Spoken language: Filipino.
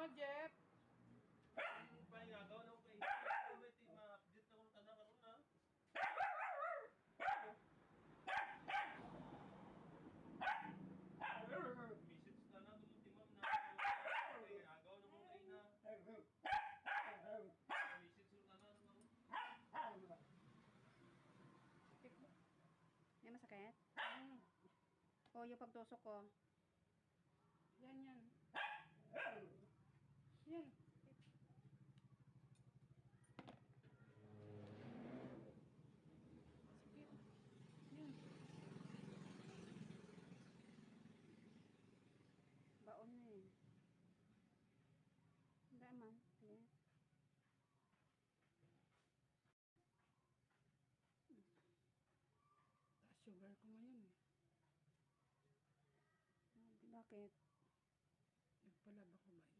Jeff? Pahingagaw na ko kayo. Ma-update na kung tanan karon na. Message na na tumutimam na. Pahingagaw na mo kayo na. Message na na naman. Yan masakit? O, yung pagtusok ko. Yan. Yan. Sakit. Yan. Baon na eh. Hindi man. Sige. Taas sugar ko ngayon eh. Bakit? Nagpalab ako ba?